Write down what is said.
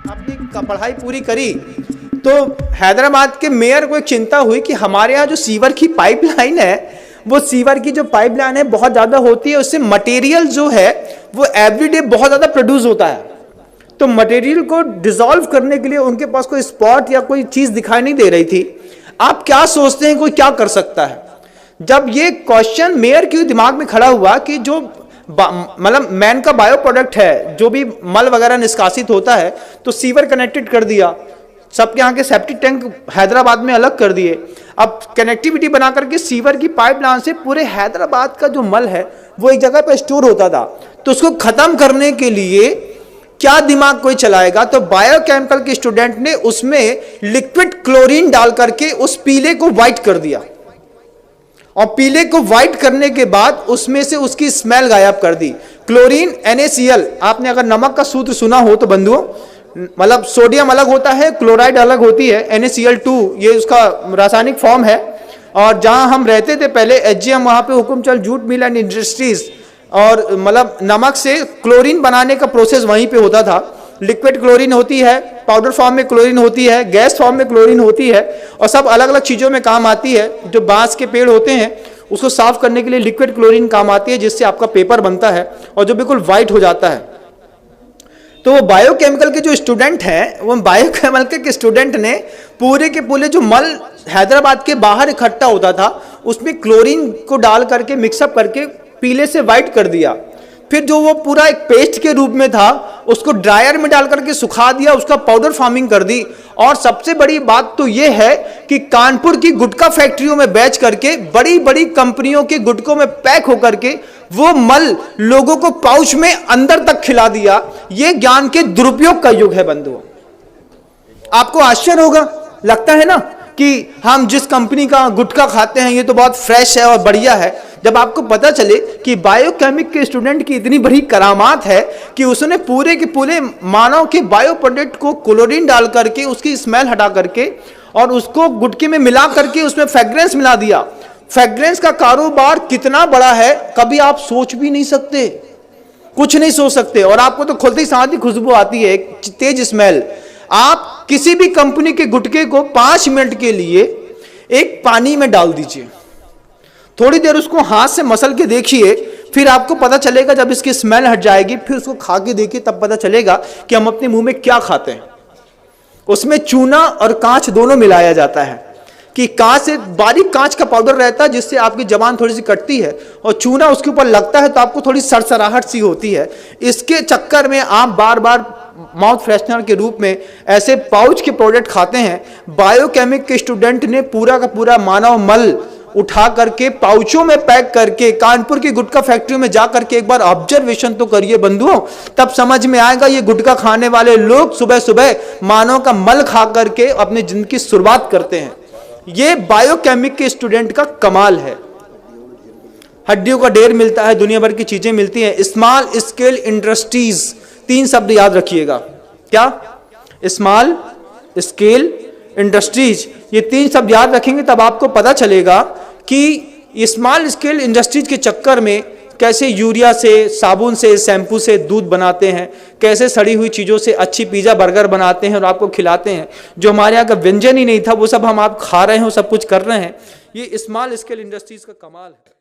अपनी पढ़ाई पूरी करी तो हैदराबाद के मेयर को एक चिंता हुई कि हमारे यहाँ जो सीवर की पाइपलाइन है, वो सीवर की जो पाइपलाइन है बहुत ज़्यादा होती है, उससे मटेरियल जो है वो एवरीडे बहुत ज़्यादा प्रोड्यूस होता है। तो मटेरियल को डिसॉल्व करने के लिए उनके पास कोई स्पॉट या कोई चीज़ दिखाई नहीं दे रही थी। आप क्या सोचते हैं कोई क्या कर सकता है? जब ये क्वेश्चन मेयर के दिमाग में खड़ा हुआ कि जो मतलब मैन का बायो प्रोडक्ट है, जो भी मल वगैरह निष्कासित होता है, तो सीवर कनेक्टेड कर दिया, सबके यहाँ के सेप्टिक टैंक हैदराबाद में अलग कर दिए। अब कनेक्टिविटी बना करके सीवर की पाइपलाइन से पूरे हैदराबाद का जो मल है वो एक जगह पर स्टोर होता था। तो उसको खत्म करने के लिए क्या दिमाग कोई चलाएगा? तो बायोकेमिकल के स्टूडेंट ने उसमें लिक्विड क्लोरीन डाल करके उस पीले को व्हाइट कर दिया, और पीले को व्हाइट करने के बाद उसमें से उसकी स्मेल गायब कर दी। क्लोरीन NaCl, आपने अगर नमक का सूत्र सुना हो तो बंधुओं, मतलब सोडियम अलग होता है, क्लोराइड अलग होती है, NaCl2 ये उसका रासायनिक फॉर्म है। और जहां हम रहते थे पहले HGM, वहां पे Hukumchand jute mill and industries, और मतलब नमक से क्लोरीन बनाने का प्रोसेस वहीं पे होता था। लिक्विड क्लोरीन होती है, पाउडर फॉर्म में क्लोरीन होती है, गैस फॉर्म में क्लोरीन होती है, और सब अलग अलग चीज़ों में काम आती है। जो बांस के पेड़ होते हैं उसको साफ करने के लिए लिक्विड क्लोरीन काम आती है, जिससे आपका पेपर बनता है और जो बिल्कुल वाइट हो जाता है। तो वो बायोकेमिकल के जो स्टूडेंट हैं, वो बायोकेमिकल के स्टूडेंट ने पूरे के पूरे जो मल हैदराबाद के बाहर इकट्ठा होता था उसमें क्लोरीन को डाल करके मिक्सअप करके पीले से वाइट कर दिया। फिर जो वो पूरा एक पेस्ट के रूप में था उसको ड्रायर में डाल करके सुखा दिया, उसका पाउडर फार्मिंग कर दी। और सबसे बड़ी बात तो ये है कि कानपुर की गुटखा फैक्ट्रियों में बेच करके बड़ी बड़ी कंपनियों के गुटकों में पैक होकर के वो मल लोगों को पाउच में अंदर तक खिला दिया। ये ज्ञान के दुरुपयोग का युग है बंधुओं। आपको आश्चर्य होगा, लगता है ना कि हम जिस कंपनी का गुटखा खाते हैं ये तो बहुत फ्रेश है और बढ़िया है। जब आपको पता चले कि बायोकेमिक के स्टूडेंट की इतनी बड़ी करामात है कि उसने पूरे के पूरे मानव के बायो प्रोडक्ट को क्लोरीन डाल करके उसकी स्मेल हटा करके और उसको गुटके में मिला करके उसमें फ्रेग्रेंस मिला दिया। फ्रेग्रेंस का कारोबार कितना बड़ा है कभी आप सोच भी नहीं सकते, कुछ नहीं सोच सकते। और आपको तो खुलते ही साथ ही खुशबू आती है, एक तेज स्मेल। आप किसी भी कंपनी के गुटके को 5 मिनट के लिए एक पानी में डाल दीजिए, थोड़ी देर उसको हाथ से मसल के देखिए, फिर आपको पता चलेगा, जब इसकी स्मेल हट जाएगी फिर उसको खा के देखिए, तब पता चलेगा कि हम अपने मुंह में क्या खाते हैं। उसमें चूना और कांच दोनों मिलाया जाता है कि कांच से बारीक कांच का पाउडर रहता है जिससे आपकी जबान थोड़ी सी कटती है, और चूना उसके ऊपर लगता है तो आपको थोड़ी सरसराहट सी होती है। इसके चक्कर में आप बार बार माउथ फ्रेशनर के रूप में ऐसे पाउच के प्रोडक्ट खाते हैं। बायोकेमिक के स्टूडेंट ने पूरा का पूरा मानव मल उठा करके पाउचों में पैक करके कानपुर की गुटखा फैक्ट्री में जाकर के एक बार ऑब्जर्वेशन तो करिए बंधुओं, तब समझ में आएगा ये गुटखा खाने वाले लोग सुबह सुबह मानव का मल खा करके अपनी जिंदगी की शुरुआत करते हैं। ये बायोकेमिक के स्टूडेंट का कमाल है। हड्डियों का ढेर मिलता है, दुनिया भर की चीजें मिलती हैं। स्मॉल स्केल इंडस्ट्रीज, 3 शब्द याद रखिएगा। क्या? स्मॉल स्केल इंडस्ट्रीज, ये 3 शब्द याद रखेंगे तब आपको पता चलेगा कि स्मॉल स्केल इंडस्ट्रीज के चक्कर में कैसे यूरिया से, साबुन से, शैम्पू से दूध बनाते हैं, कैसे सड़ी हुई चीज़ों से अच्छी पिज़्ज़ा बर्गर बनाते हैं और आपको खिलाते हैं। जो हमारे यहाँ का व्यंजन ही नहीं था वो सब हम आप खा रहे हैं, वो सब कुछ कर रहे हैं। ये स्मॉल स्केल इंडस्ट्रीज का कमाल है।